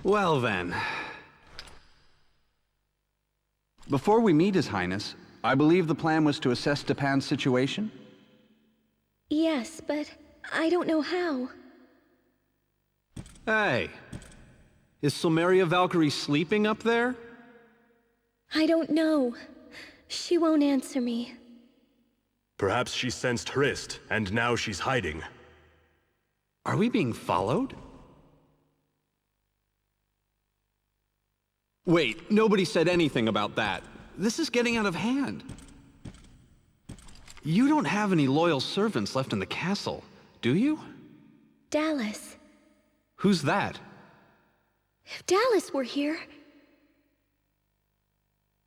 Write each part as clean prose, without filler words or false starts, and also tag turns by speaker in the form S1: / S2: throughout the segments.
S1: Well then. Before we meet His Highness, I believe the plan was to assess Dipan's situation?
S2: Yes, but I don't know how.
S1: Hey, is Silmeria Valkyrie sleeping up there?
S2: I don't know. She won't answer me.
S3: Perhaps she sensed Hrist, and now she's hiding.
S1: Are we being followed? Wait, nobody said anything about that. This is getting out of hand. You don't have any loyal servants left in the castle, do you?
S2: Dallas.
S1: Who's that?
S2: If Dallas were here...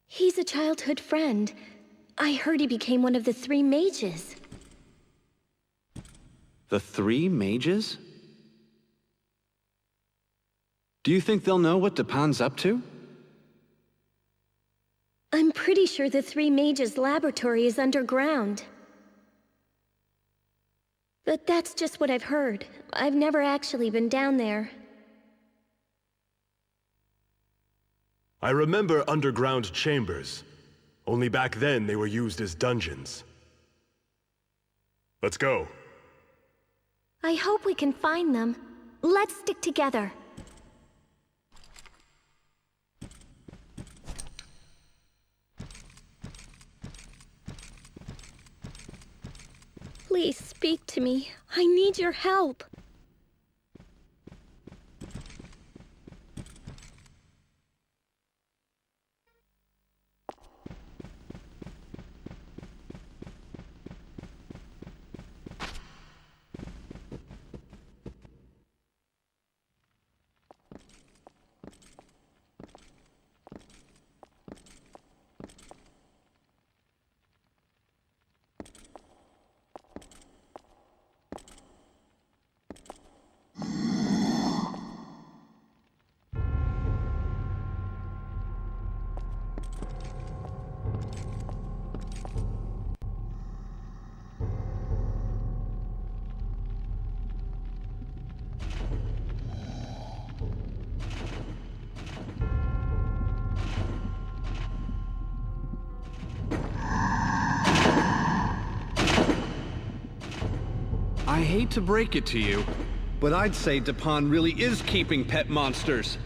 S2: He's a childhood friend. I heard he became one of the 3 mages.
S1: The 3 mages? Do you think they'll know what Dipan's up to?
S2: I'm pretty sure the 3 mages' laboratory is underground. But that's just what I've heard. I've never actually been down there.
S3: I remember underground chambers. Only back then they were used as dungeons. Let's go.
S2: I hope we can find them. Let's stick together. Please speak to me. I need your help.
S1: I hate to break it to you, but I'd say Dipan really is keeping pet monsters.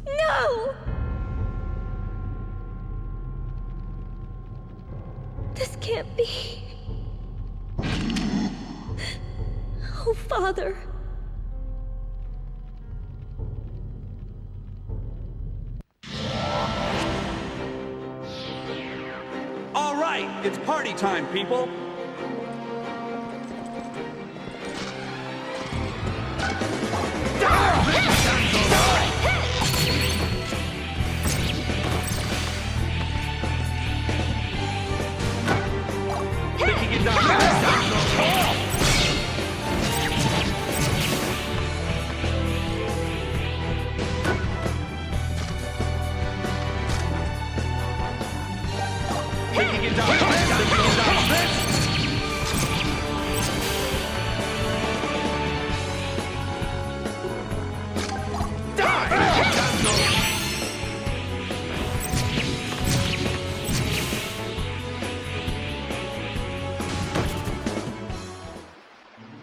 S2: No! This can't be. Oh, Father.
S1: All right, it's party time, people.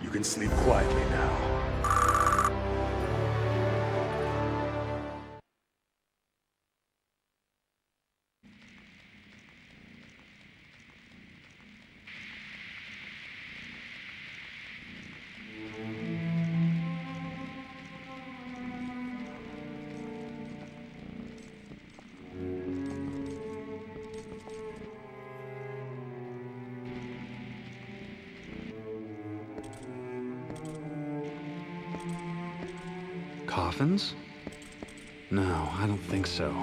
S3: You can sleep quietly now.
S1: Coffins? No, I don't think so.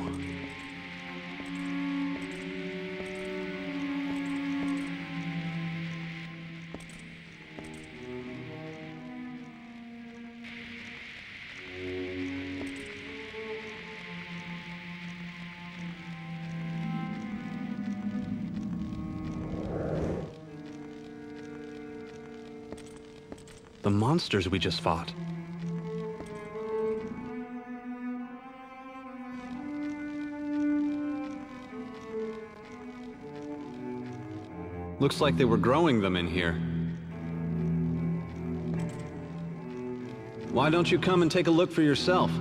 S1: The monsters we just fought. Looks like they were growing them in here. Why don't you come and take a look for yourself?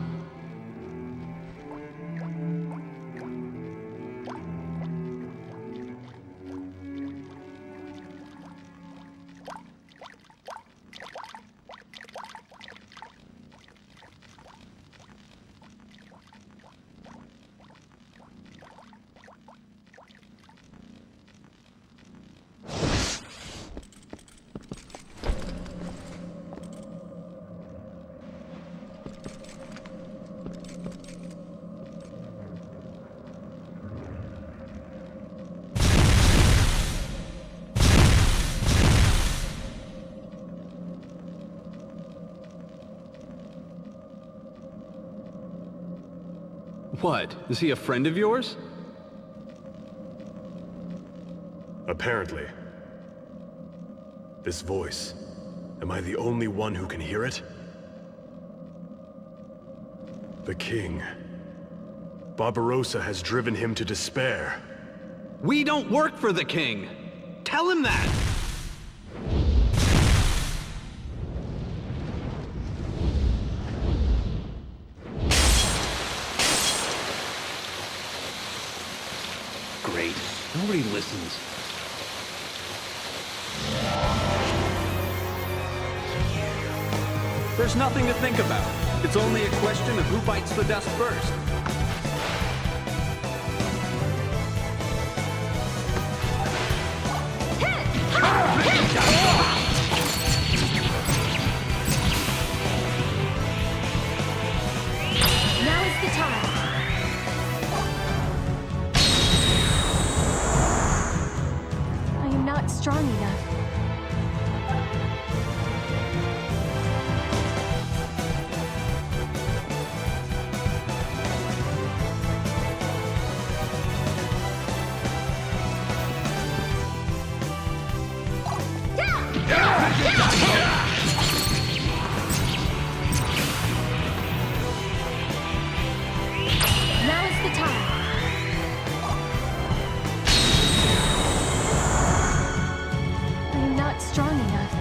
S1: What? Is he a friend of yours?
S3: Apparently. This voice. Am I the only one who can hear it? The king. Barbarossa has driven him to despair.
S1: We don't work for the king! Tell him that! Great. Nobody listens.
S4: There's nothing to think about. It's only a question of who bites the dust first.
S2: Now is the time. I am not strong enough. Now is the time. I am not strong enough.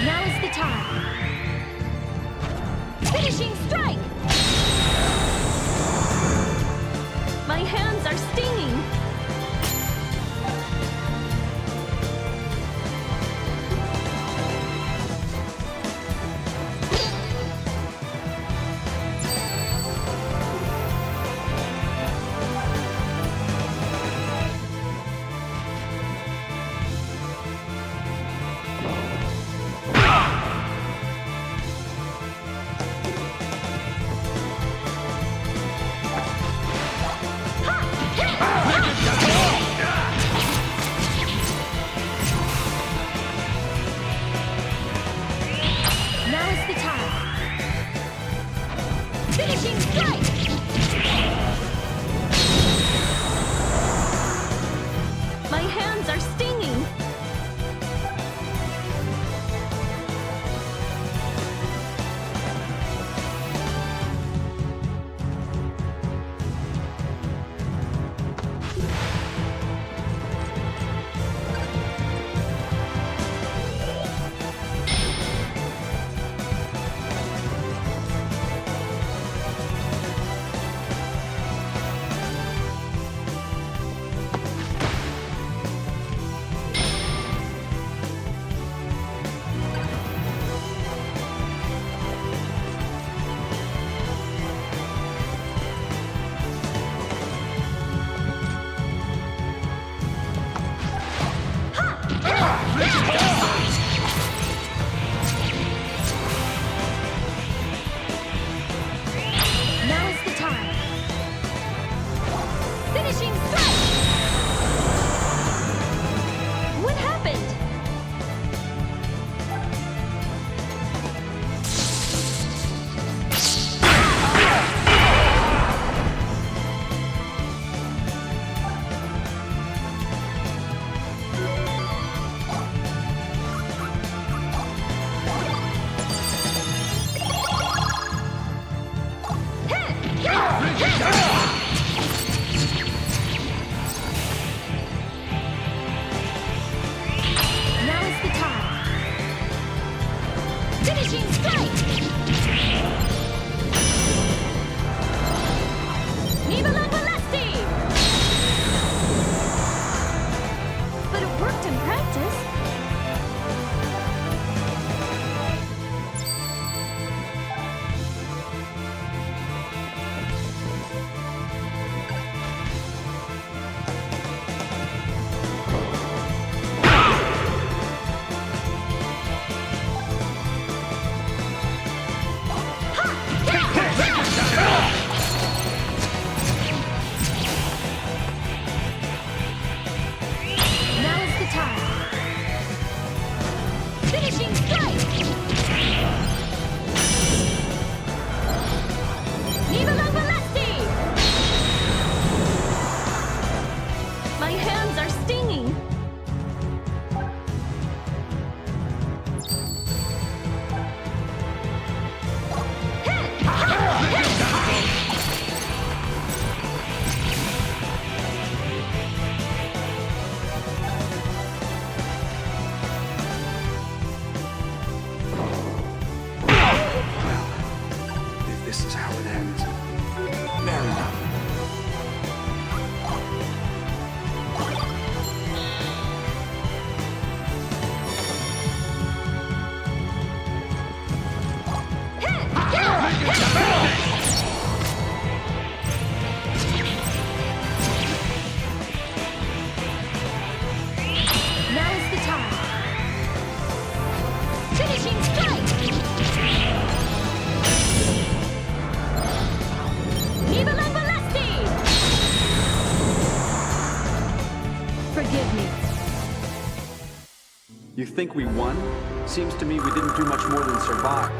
S2: Now is the time. Finishing strike! My hands are stinging. Ha!
S4: You think we won? Seems to me we didn't do much more than survive.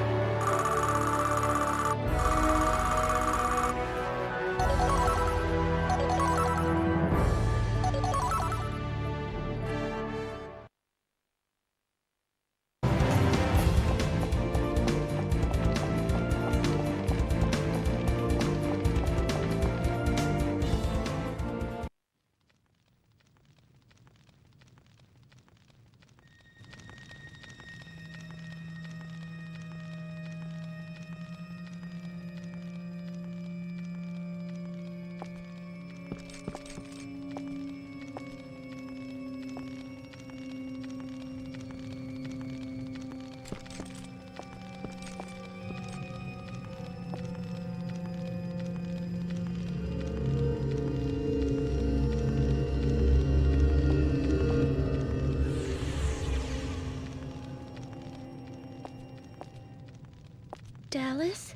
S2: Dallas?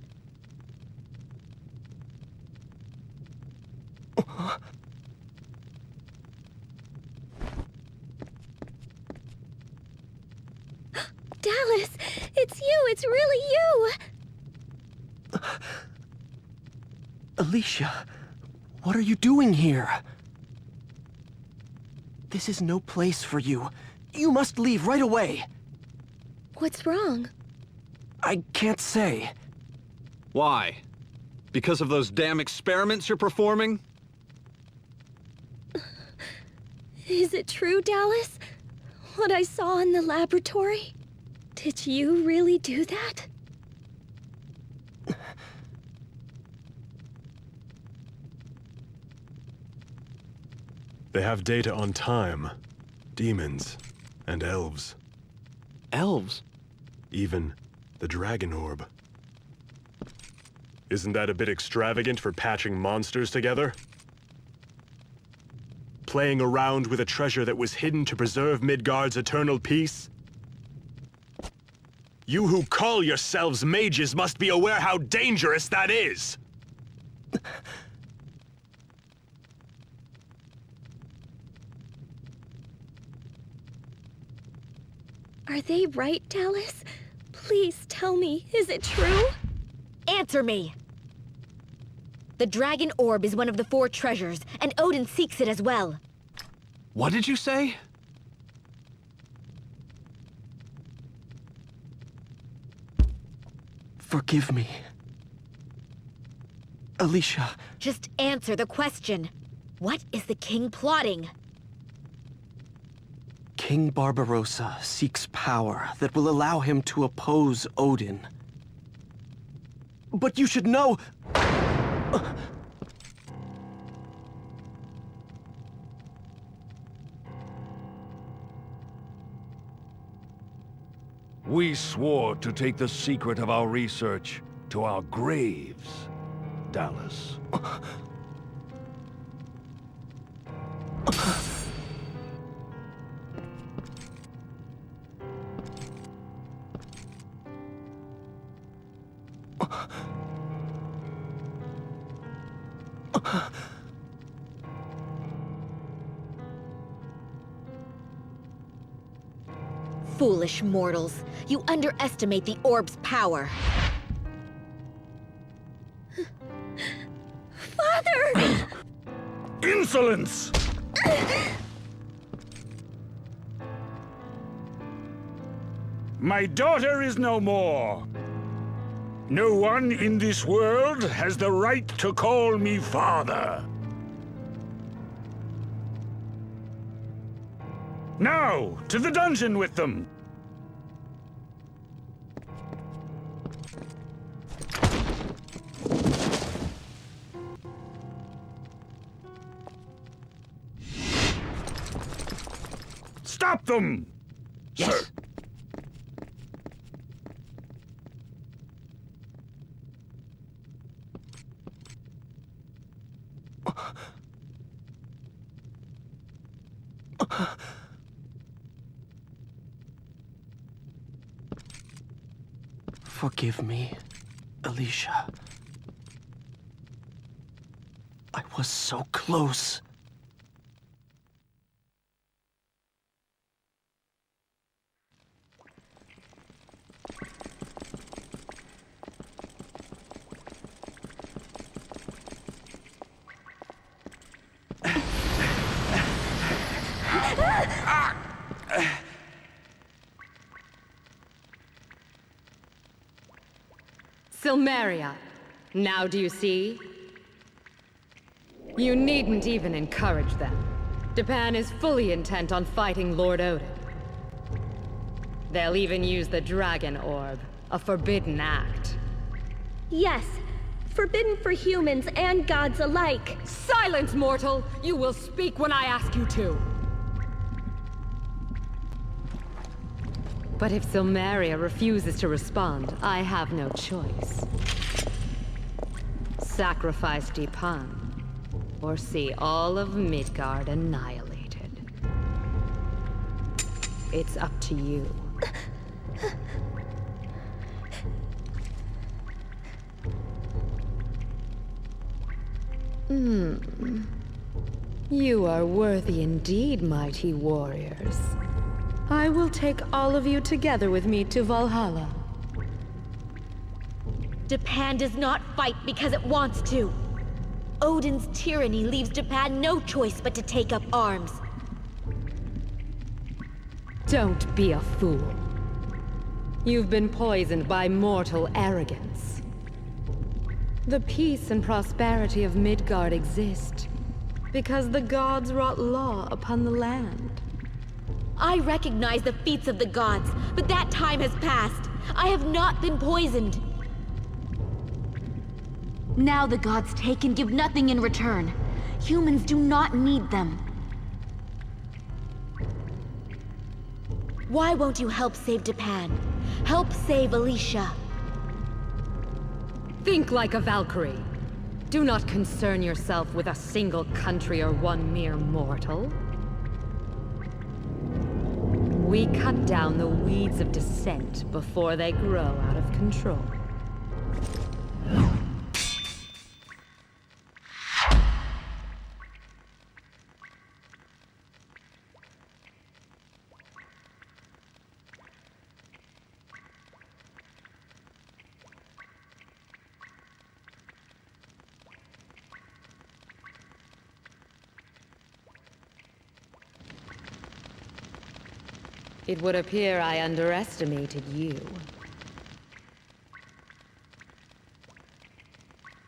S2: Dallas! It's you! It's really you!
S5: Alicia, what are you doing here? This is no place for you. You must leave right away.
S2: What's wrong?
S5: I can't say.
S1: Why? Because of those damn experiments you're performing?
S2: Is it true, Dallas? What I saw in the laboratory? Did you really do that?
S3: They have data on time, demons, and elves.
S1: Elves?
S3: Even the dragon orb. Isn't that a bit extravagant for patching monsters together? Playing around with a treasure that was hidden to preserve Midgard's eternal peace? You who call yourselves mages must be aware how dangerous that is!
S2: Are they right, Dallas? Please tell me, is it true?
S6: Answer me! The dragon orb is one of the 4 treasures, and Odin seeks it as well.
S1: What did you say?
S5: Forgive me. Alicia.
S6: Just answer the question. What is the king plotting?
S5: King Barbarossa seeks power that will allow him to oppose Odin. But you should know...
S7: We swore to take the secret of our research to our graves, Dallas.
S6: Foolish mortals, you underestimate the orb's power.
S2: Father!
S7: Insolence!
S8: My daughter is no more. No one in this world has the right to call me father. Now, to the dungeon with them! Stop them!
S5: Yes.
S8: Sir.
S5: Forgive me, Alicia. I was so close.
S9: Silmeria. Now do you see? You needn't even encourage them. Dipan is fully intent on fighting Lord Odin. They'll even use the dragon orb, a forbidden act.
S2: Yes, forbidden for humans and gods alike.
S9: Silence, mortal! You will speak when I ask you to. But if Silmeria refuses to respond, I have no choice. Sacrifice Dipan, or see all of Midgard annihilated. It's up to you. You are worthy indeed, mighty warriors. I will take all of you together with me to Valhalla.
S6: Dipan does not fight because it wants to. Odin's tyranny leaves Dipan no choice but to take up arms.
S9: Don't be a fool. You've been poisoned by mortal arrogance. The peace and prosperity of Midgard exist because the gods wrought law upon the land.
S6: I recognize the feats of the gods, but that time has passed. I have not been poisoned.
S10: Now the gods take and give nothing in return. Humans do not need them.
S6: Why won't you help save Dipan? Help save Alicia.
S9: Think like a Valkyrie. Do not concern yourself with a single country or one mere mortal. We cut down the weeds of dissent before they grow out of control. It would appear I underestimated you.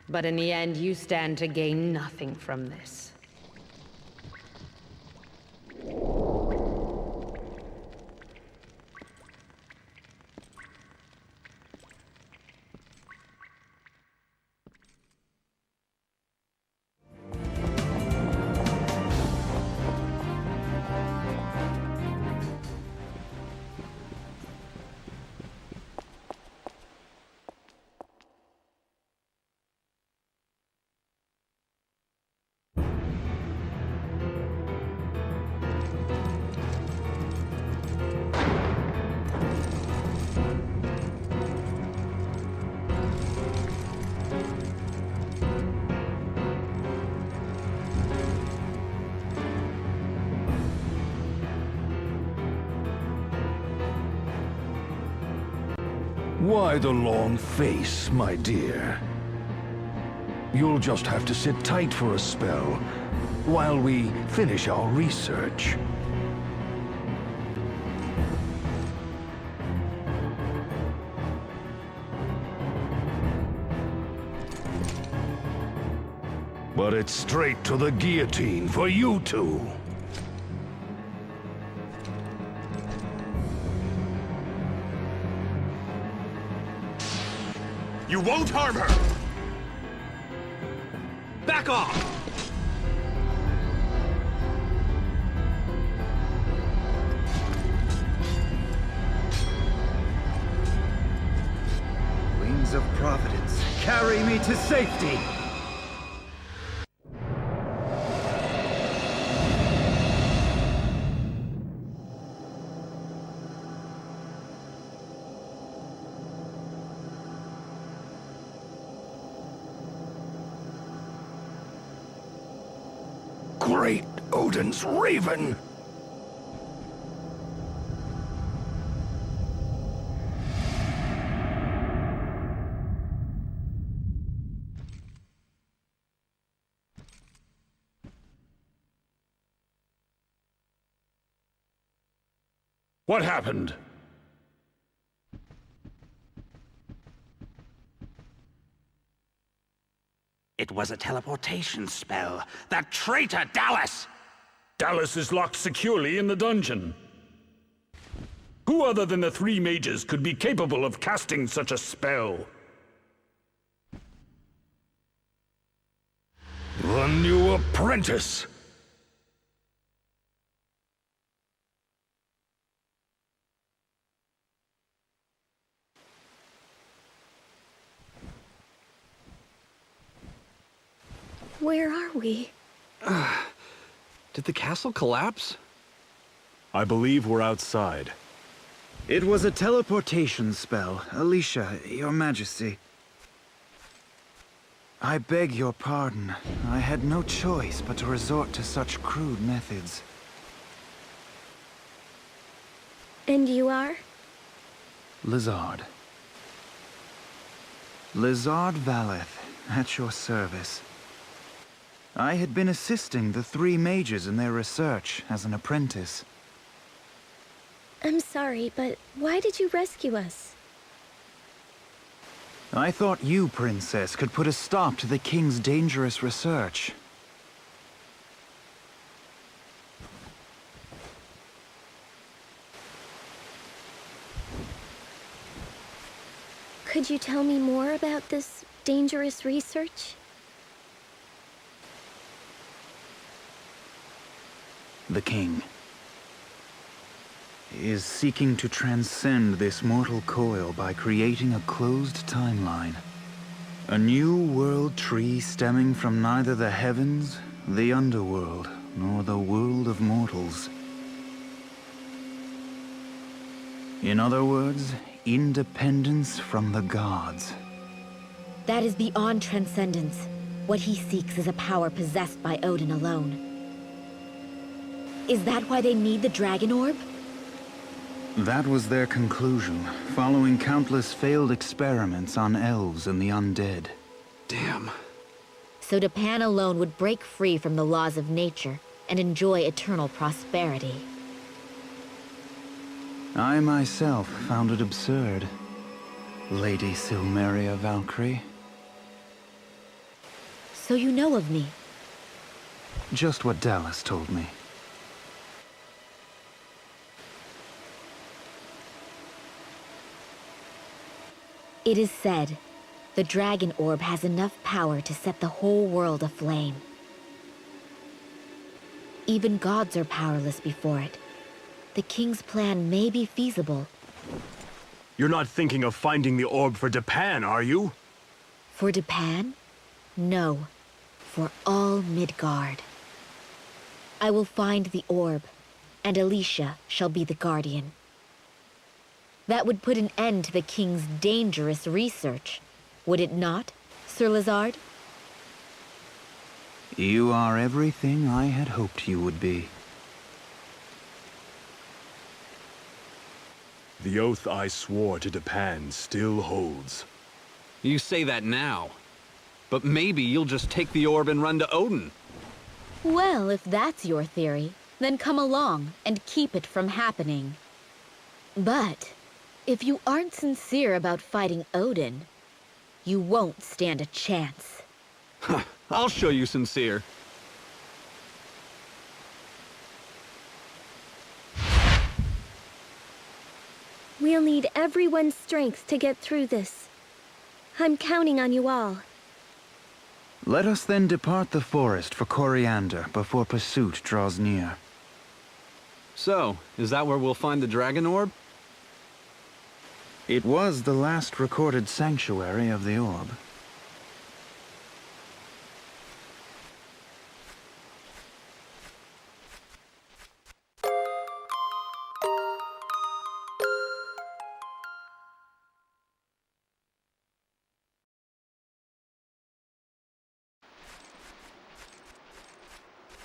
S9: But in the end, you stand to gain nothing from this.
S7: Why the long face, my dear? You'll just have to sit tight for a spell while we finish our research. But it's straight to the guillotine for you two.
S3: You won't harm her! Back off!
S11: Wings of Providence, carry me to safety!
S7: Great Odin's Raven!
S8: What happened?
S12: It was a teleportation spell. That traitor, Dallas!
S8: Dallas is locked securely in the dungeon. Who other than the three mages could be capable of casting such a spell?
S7: The new apprentice!
S2: Where are we?
S1: Did the castle collapse?
S3: I believe we're outside.
S11: It was a teleportation spell, Alicia, your majesty. I beg your pardon. I had no choice but to resort to such crude methods.
S2: And you are?
S11: Lezard. Lezard Valeth, at your service. I had been assisting the three mages in their research as an apprentice.
S2: I'm sorry, but why did you rescue us?
S11: I thought you, princess, could put a stop to the king's dangerous research.
S2: Could you tell me more about this dangerous research?
S11: The king is seeking to transcend this mortal coil by creating a closed timeline. A new world tree stemming from neither the heavens, the underworld, nor the world of mortals. In other words, independence from the gods.
S6: That is beyond transcendence. What he seeks is a power possessed by Odin alone. Is that why they need the dragon orb?
S11: That was their conclusion, following countless failed experiments on elves and the undead.
S1: Damn.
S6: So Dipan alone would break free from the laws of nature and enjoy eternal prosperity.
S11: I myself found it absurd, Lady Silmeria Valkyrie.
S6: So you know of me?
S11: Just what Dallas told me.
S6: It is said, the dragon orb has enough power to set the whole world aflame. Even gods are powerless before it. The king's plan may be feasible.
S3: You're not thinking of finding the orb for Dipan, are you?
S6: For Dipan? No. For all Midgard. I will find the orb, and Alicia shall be the guardian. That would put an end to the king's dangerous research, would it not, Sir Lezard?
S11: You are everything I had hoped you would be.
S3: The oath I swore to Dipan still holds.
S1: You say that now. But maybe you'll just take the orb and run to Odin.
S6: Well, if that's your theory, then come along and keep it from happening. But if you aren't sincere about fighting Odin, you won't stand a chance.
S1: I'll show you sincere.
S2: We'll need everyone's strength to get through this. I'm counting on you all.
S11: Let us then depart the forest for Coriander before pursuit draws near.
S1: So, is that where we'll find the dragon orb?
S11: It was the last recorded sanctuary of the orb.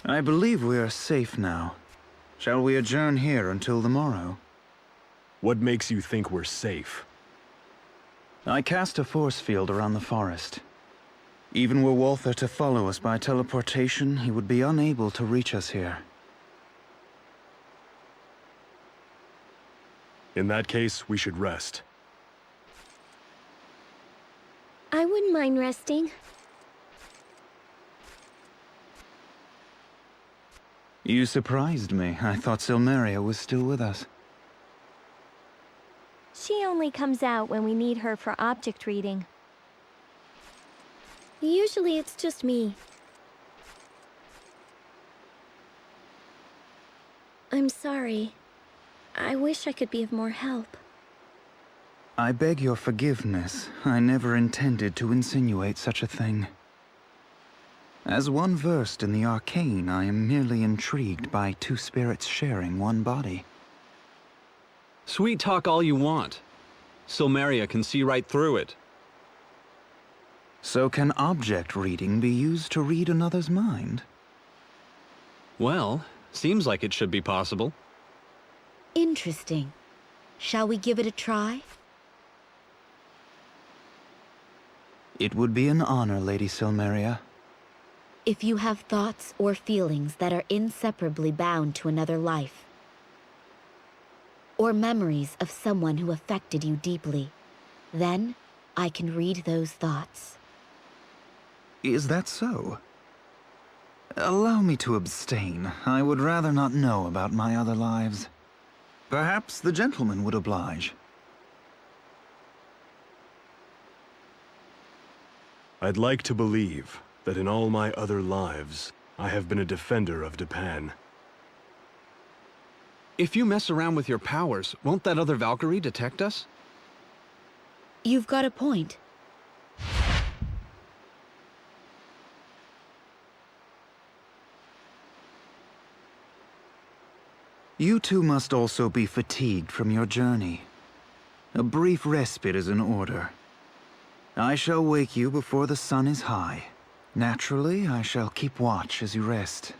S11: I believe we are safe now. Shall we adjourn here until the morrow?
S3: What makes you think we're safe?
S11: I cast a force field around the forest. Even were Walther to follow us by teleportation, he would be unable to reach us here.
S3: In that case, we should rest.
S2: I wouldn't mind resting.
S11: You surprised me. I thought Silmeria was still with us.
S2: She only comes out when we need her for object reading. Usually it's just me. I'm sorry. I wish I could be of more help.
S11: I beg your forgiveness. I never intended to insinuate such a thing. As one versed in the arcane, I am merely intrigued by two spirits sharing one body.
S1: Sweet talk all you want. Silmeria can see right through it.
S11: So can object reading be used to read another's mind?
S1: Well, seems like it should be possible.
S6: Interesting. Shall we give it a try?
S11: It would be an honor, Lady Silmeria.
S6: If you have thoughts or feelings that are inseparably bound to another life, or memories of someone who affected you deeply, then I can read those thoughts.
S11: Is that so? Allow me to abstain. I would rather not know about my other lives. Perhaps the gentleman would oblige.
S3: I'd like to believe that in all my other lives, I have been a defender of Dipan.
S1: If you mess around with your powers, won't that other Valkyrie detect us?
S6: You've got a point.
S11: You two must also be fatigued from your journey. A brief respite is in order. I shall wake you before the sun is high. Naturally, I shall keep watch as you rest.